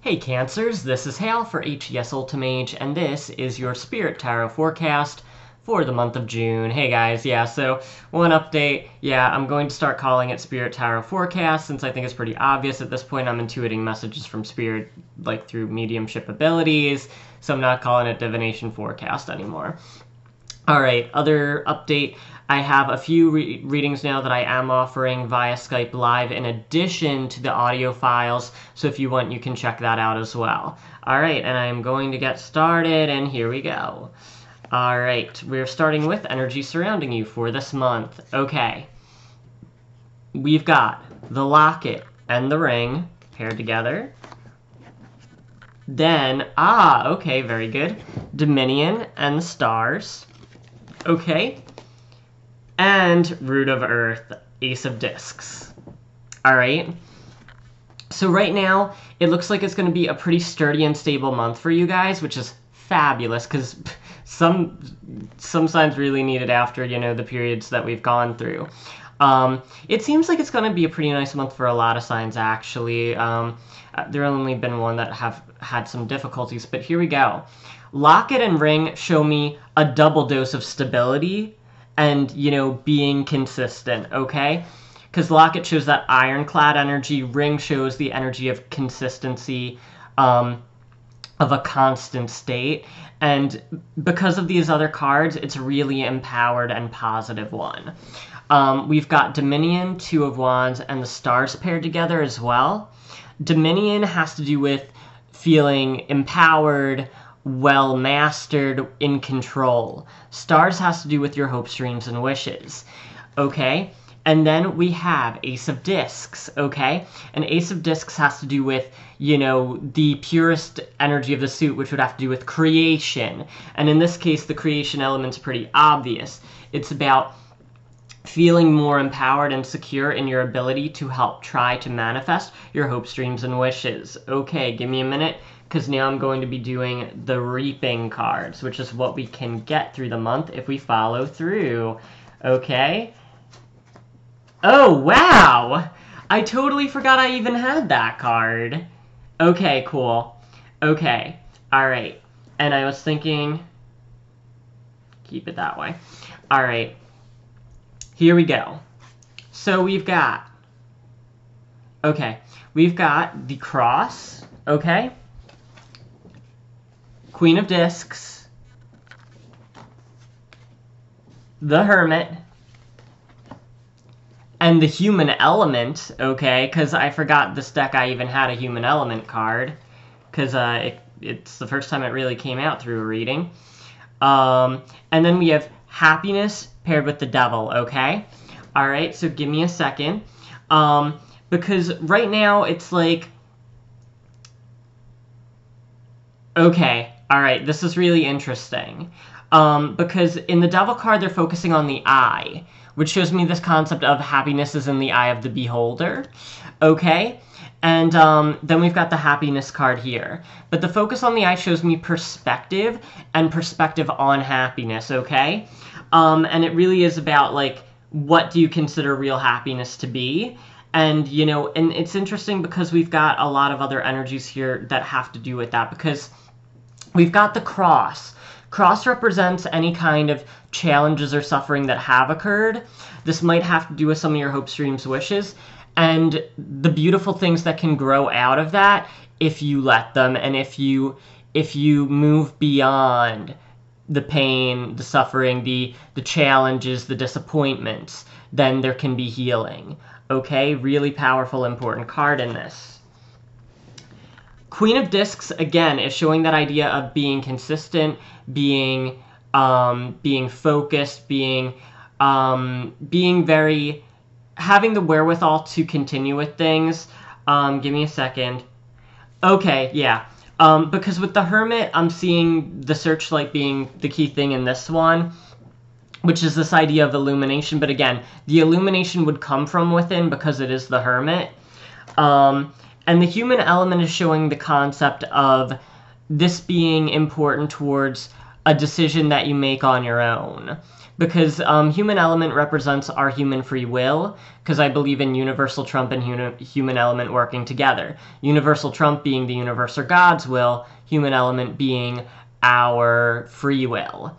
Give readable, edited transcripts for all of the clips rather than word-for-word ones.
Hey Cancers, this is Hal for HES Ultimage, and this is your Spirit Tarot forecast for the month of June. Hey guys, so one update. I'm going to start calling it Spirit Tarot forecast since I think it's pretty obvious at this point. I'm intuiting messages from Spirit like through mediumship abilities, so I'm not calling it Divination forecast anymore. Alright, other update. I have a few readings now that I am offering via Skype Live in addition to the audio files, so if you want, you can check that out as well. Alright, and I'm going to get started, and here we go. Alright, we're starting with energy surrounding you for this month. Okay. We've got the locket and the ring paired together. Then, okay, very good. Dominion and the stars. Okay. And Root of Earth, Ace of Discs. Alright. So right now, it looks like it's going to be a pretty sturdy and stable month for you guys, which is fabulous, because some signs really need it after, the periods that we've gone through. It seems like it's going to be a pretty nice month for a lot of signs, actually. There only been one that have had some difficulties, but here we go. Locket and ring show me a double dose of stability and, being consistent, okay? Because locket shows that ironclad energy, ring shows the energy of consistency, of a constant state. And because of these other cards, it's a really empowered and positive one. We've got Dominion, Two of Wands, and the stars paired together as well. Dominion has to do with feeling empowered, well-mastered, in control. Stars has to do with your hopes, dreams, and wishes. Okay? And then we have Ace of Discs, okay? And Ace of Discs has to do with, the purest energy of the suit, which would have to do with creation. And in this case, the creation element's pretty obvious. It's about feeling more empowered and secure in your ability to help try to manifest your hopes, dreams, and wishes. Okay, give me a minute, because now I'm going to be doing the reaping cards, which is what we can get through the month if we follow through. Okay? Oh, wow! I totally forgot I even had that card. Okay, cool. Okay, alright. And I was thinking... keep it that way. Alright. Here we go. So we've got... okay, we've got the cross, okay? Queen of Discs, the Hermit, and the Human Element, okay? Because I forgot this deck I even had a Human Element card, because it's the first time it really came out through a reading. And then we have Happiness paired with the Devil, okay? Alright, so give me a second. Because right now it's like... okay, alright, this is really interesting. Because in the Devil card, they're focusing on the eye, which shows me this concept of happiness is in the eye of the beholder. Okay? And then we've got the happiness card here. But the focus on the eye shows me perspective and perspective on happiness, okay? And it really is about, like, what do you consider real happiness to be? And, and it's interesting because we've got a lot of other energies here that have to do with that, because we've got the cross. Cross represents any kind of challenges or suffering that have occurred. This might have to do with some of your hopes, dreams, wishes, and the beautiful things that can grow out of that if you let them, and if you move beyond the pain, the suffering, the challenges, the disappointments, then there can be healing. Okay, really powerful, important card in this. Queen of Discs, again, is showing that idea of being consistent, being focused, being very... having the wherewithal to continue with things. Give me a second. Okay, yeah. Because with the Hermit, I'm seeing the Searchlight being the key thing in this one, which is this idea of illumination. But again, the illumination would come from within because it is the Hermit. And the Human Element is showing the concept of this being important towards a decision that you make on your own. Because human element represents our human free will, because I believe in universal trump and human element working together. Universal trump being the universe or God's will, human element being our free will.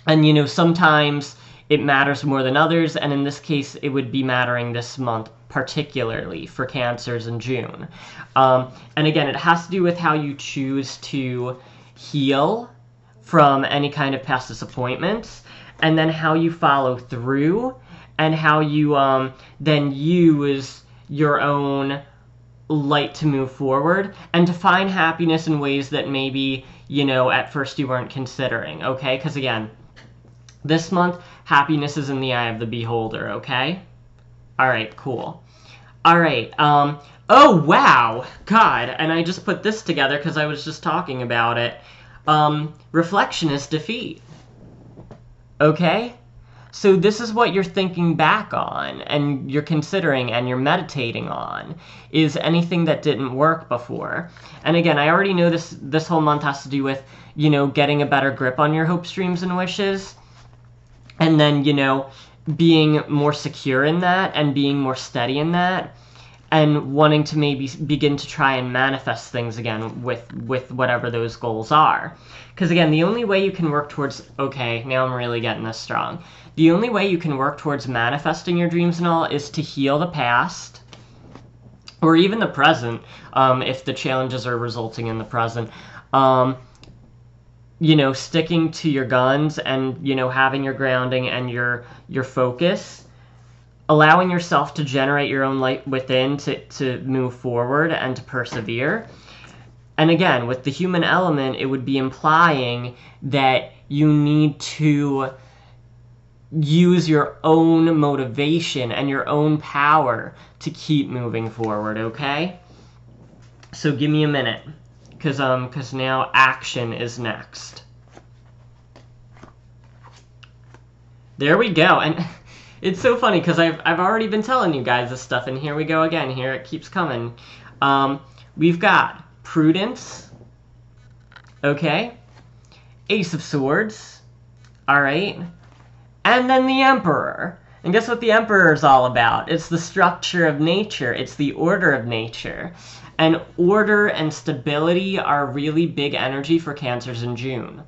And, you know, sometimes it matters more than others, and in this case, it would be mattering this month, particularly for Cancers in June. And again, it has to do with how you choose to heal from any kind of past disappointments, and then how you follow through, and how you then use your own light to move forward, and to find happiness in ways that maybe, you know, at first you weren't considering, okay? Because again, this month, happiness is in the eye of the beholder, okay? Alright, cool. Alright, oh, wow! God, and I just put this together because I was just talking about it. Reflection is defeat. Okay? So this is what you're thinking back on, and you're considering, and you're meditating on, is anything that didn't work before. And again, I already know this whole month has to do with, you know, getting a better grip on your hopes, dreams, and wishes, and then, you know, being more secure in that, and being more steady in that, and wanting to maybe begin to try and manifest things again with whatever those goals are. Because again, the only way you can work towards, okay, now I'm really getting this strong. The only way you can work towards manifesting your dreams and all is to heal the past, or even the present, if the challenges are resulting in the present. You know, sticking to your guns and, you know, having your grounding and your focus. Allowing yourself to generate your own light within to move forward and to persevere. And again, with the human element, it would be implying that you need to use your own motivation and your own power to keep moving forward, okay? So give me a minute, because now action is next. There we go. And it's so funny because I've already been telling you guys this stuff, and here we go again. Here it keeps coming. We've got Prudence, okay, Ace of Swords, all right, and then the Emperor. And guess what the Emperor is all about? It's the structure of nature. It's the order of nature. And order and stability are really big energy for Cancers in June.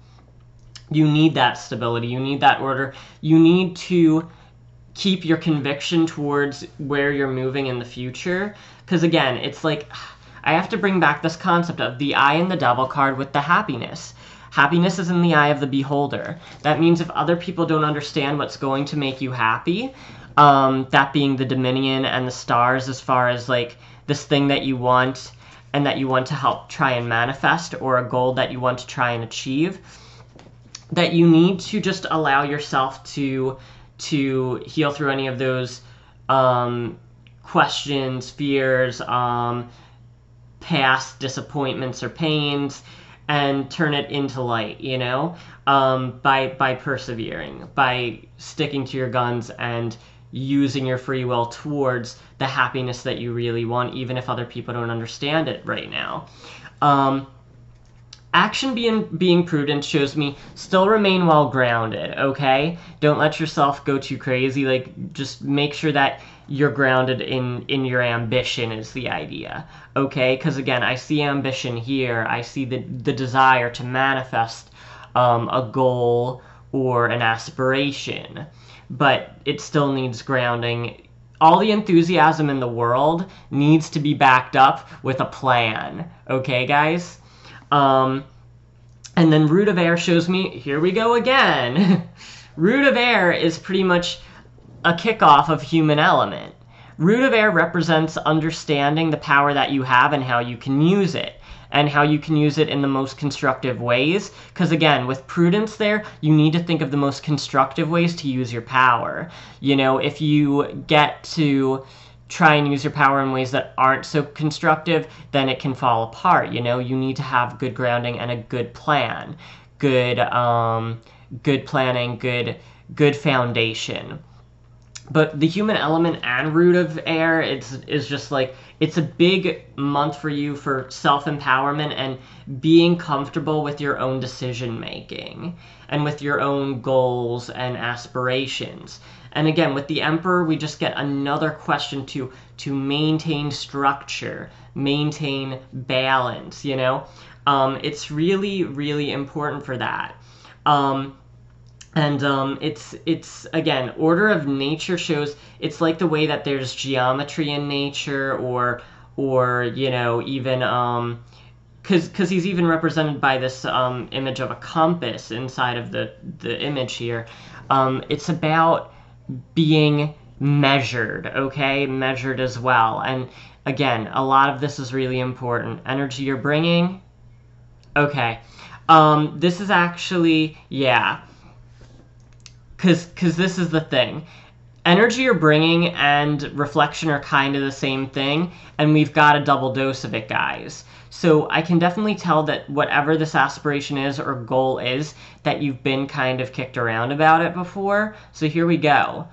You need that stability. You need that order. You need to keep your conviction towards where you're moving in the future. Because again, it's like, I have to bring back this concept of the eye and the devil card with the happiness. Happiness is in the eye of the beholder. That means if other people don't understand what's going to make you happy, that being the Dominion and the stars, as far as like this thing that you want and that you want to help try and manifest, or a goal that you want to try and achieve, that you need to just allow yourself to heal through any of those questions, fears, past disappointments or pains, and turn it into light, you know, by persevering, by sticking to your guns and using your free will towards the happiness that you really want, even if other people don't understand it right now. Action being prudent shows me still remain well grounded, okay? Don't let yourself go too crazy. Like, just make sure that you're grounded in your ambition is the idea, okay? Because again, I see ambition here. I see the desire to manifest a goal or an aspiration, but it still needs grounding. All the enthusiasm in the world needs to be backed up with a plan, okay, guys? And then Root of Air shows me, here we go again. Root of Air is pretty much a kickoff of human element. Root of Air represents understanding the power that you have and how you can use it, and how you can use it in the most constructive ways. Because again, with Prudence there, you need to think of the most constructive ways to use your power. You know, if you get to try and use your power in ways that aren't so constructive, then it can fall apart. You know, you need to have good grounding and a good plan, good planning, good foundation. But the human element and root of air, is just like, it's a big month for you for self-empowerment and being comfortable with your own decision making and with your own goals and aspirations. And again, with the Emperor, we just get another question to maintain structure, maintain balance, you know? It's really, really important for that. It's again, order of nature shows it's like the way that there's geometry in nature, or you know, even because he's even represented by this image of a compass inside of the image here. It's about being measured, okay, measured as well. And again, a lot of this is really important. Energy you're bringing, okay. This is actually, yeah. Because this is the thing. Energy you're bringing and reflection are kind of the same thing, and we've got a double dose of it, guys. So I can definitely tell that whatever this aspiration is or goal is, that you've been kind of kicked around about it before. So here we go.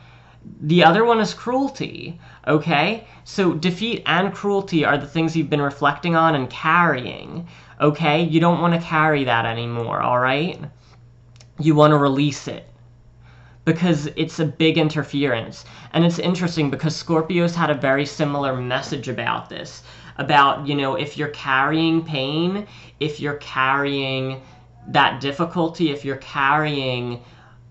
The other one is cruelty, okay? So defeat and cruelty are the things you've been reflecting on and carrying, okay? You don't want to carry that anymore, all right? You want to release it, because it's a big interference. And it's interesting because Scorpios had a very similar message about this. About, you know, if you're carrying pain, if you're carrying that difficulty, if you're carrying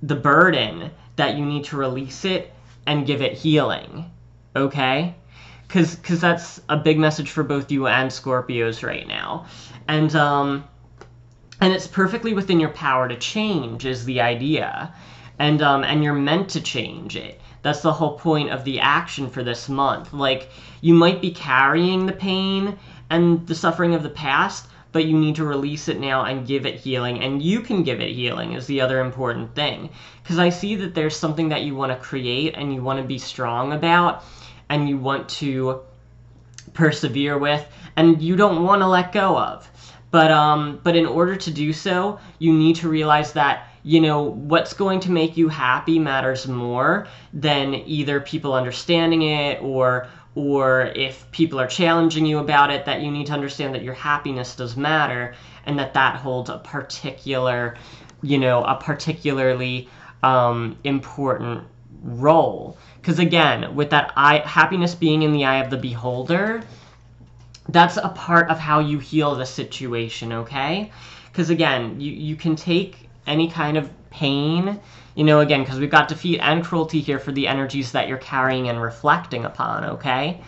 the burden, that you need to release it and give it healing, okay? Because that's a big message for both you and Scorpios right now. And it's perfectly within your power to change is the idea. And you're meant to change it. That's the whole point of the action for this month. Like, you might be carrying the pain and the suffering of the past, but you need to release it now and give it healing. And you can give it healing is the other important thing. Because I see that there's something that you want to create and you want to be strong about and you want to persevere with and you don't want to let go of. But in order to do so, you need to realize that, you know, what's going to make you happy matters more than either people understanding it or if people are challenging you about it, that you need to understand that your happiness does matter and that holds a particular, you know, a particularly important role. Because again, with that happiness being in the eye of the beholder, that's a part of how you heal the situation, okay? Because again, you can take any kind of pain, you know, again, because we've got defeat and cruelty here for the energies that you're carrying and reflecting upon, okay?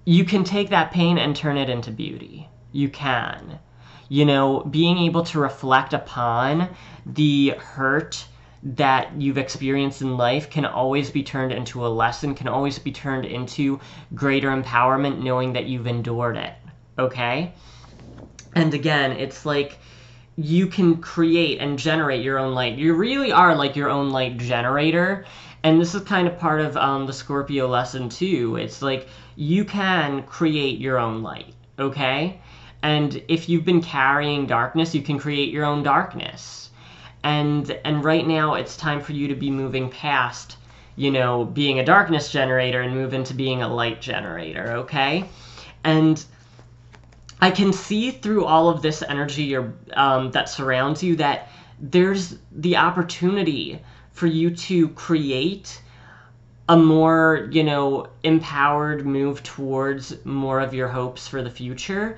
You can take that pain and turn it into beauty. You can. You know, being able to reflect upon the hurt that you've experienced in life can always be turned into a lesson, can always be turned into greater empowerment knowing that you've endured it, okay? And again, it's like you can create and generate your own light. You really are like your own light generator. And this is kind of part of the Scorpio lesson too. It's like you can create your own light, okay? And if you've been carrying darkness, you can create your own darkness. And right now it's time for you to be moving past, you know, being a darkness generator and move into being a light generator, okay? And I can see through all of this energy that surrounds you that there's the opportunity for you to create a more, you know, empowered move towards more of your hopes for the future,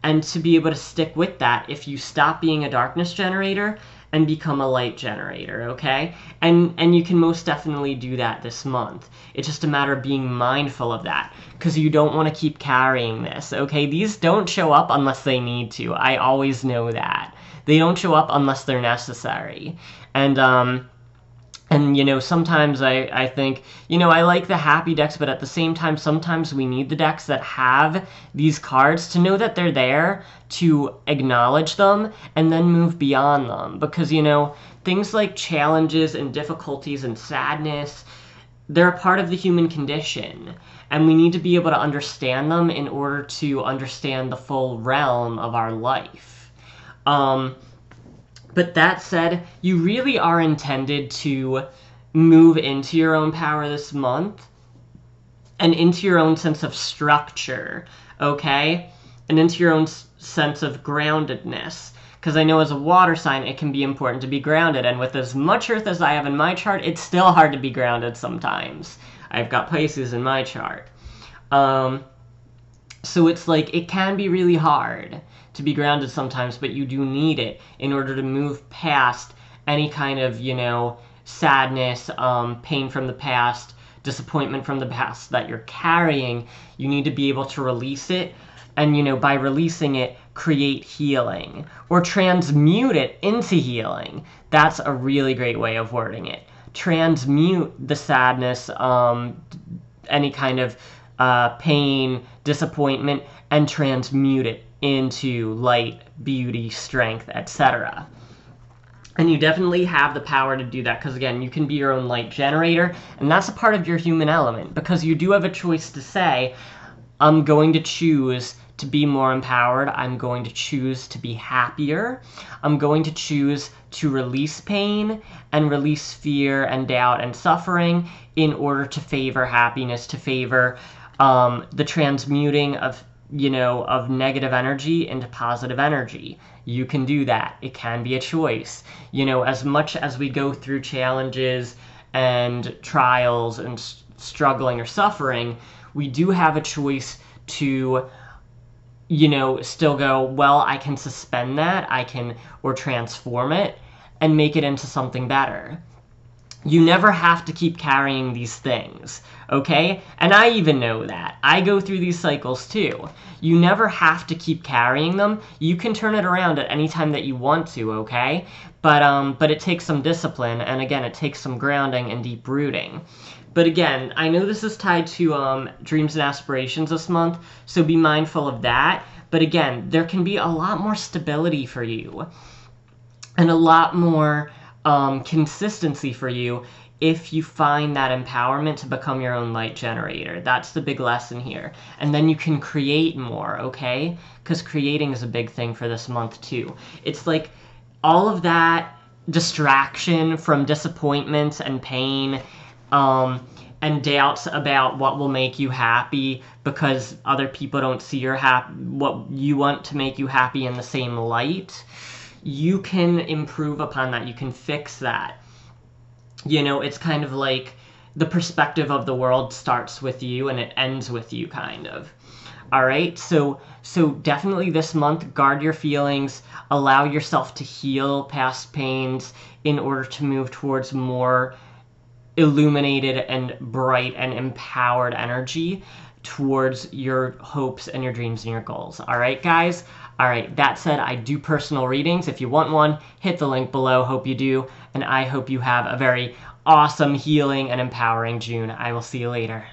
and to be able to stick with that if you stop being a darkness generator and become a light generator, okay? And you can most definitely do that this month. It's just a matter of being mindful of that, because you don't want to keep carrying this, okay? These don't show up unless they need to. I always know that. They don't show up unless they're necessary. And, you know, sometimes I think, you know, I like the happy decks, but at the same time, sometimes we need the decks that have these cards to know that they're there, to acknowledge them, and then move beyond them. Because, you know, things like challenges and difficulties and sadness, they're a part of the human condition. And we need to be able to understand them in order to understand the full realm of our life. But that said, you really are intended to move into your own power this month and into your own sense of structure, okay? And into your own sense of groundedness. Because I know as a water sign, it can be important to be grounded. And with as much earth as I have in my chart, it's still hard to be grounded sometimes. I've got Pisces in my chart. So it's like, it can be really hard to be grounded sometimes, but you do need it in order to move past any kind of, sadness, pain from the past, disappointment from the past that you're carrying. You need to be able to release it, and by releasing it, create healing or transmute it into healing. That's a really great way of wording it. Transmute the sadness, any kind of pain, disappointment, and transmute it into light, beauty, strength, etc. And you definitely have the power to do that because, again, you can be your own light generator, and that's a part of your human element because you do have a choice to say, I'm going to choose to be more empowered. I'm going to choose to be happier. I'm going to choose to release pain and release fear and doubt and suffering in order to favor happiness, to favor the transmuting of negative energy into positive energy. You can do that. It can be a choice. As much as we go through challenges and trials and struggling or suffering, we do have a choice to still go, well, I can suspend that, or transform it and make it into something better. You never have to keep carrying these things, okay? And I even know that. I go through these cycles too. You never have to keep carrying them. You can turn it around at any time that you want to, okay? But it takes some discipline, and again, it takes some grounding and deep rooting. But again, I know this is tied to dreams and aspirations this month, so be mindful of that. But again, there can be a lot more stability for you and a lot more consistency for you if you find that empowerment to become your own light generator. That's the big lesson here. And then you can create more, okay? Because creating is a big thing for this month too. It's like all of that distraction from disappointments and pain, and doubts about what will make you happy because other people don't see what you want to make you happy in the same light. You can improve upon that. You can fix that. It's kind of like the perspective of the world starts with you and it ends with you, kind of. All right, so definitely this month, guard your feelings, allow yourself to heal past pains in order to move towards more illuminated and bright and empowered energy towards your hopes and your dreams and your goals. All right, guys? All right, that said, I do personal readings. If you want one, hit the link below. Hope you do. And I hope you have a very awesome, healing, and empowering June. I will see you later.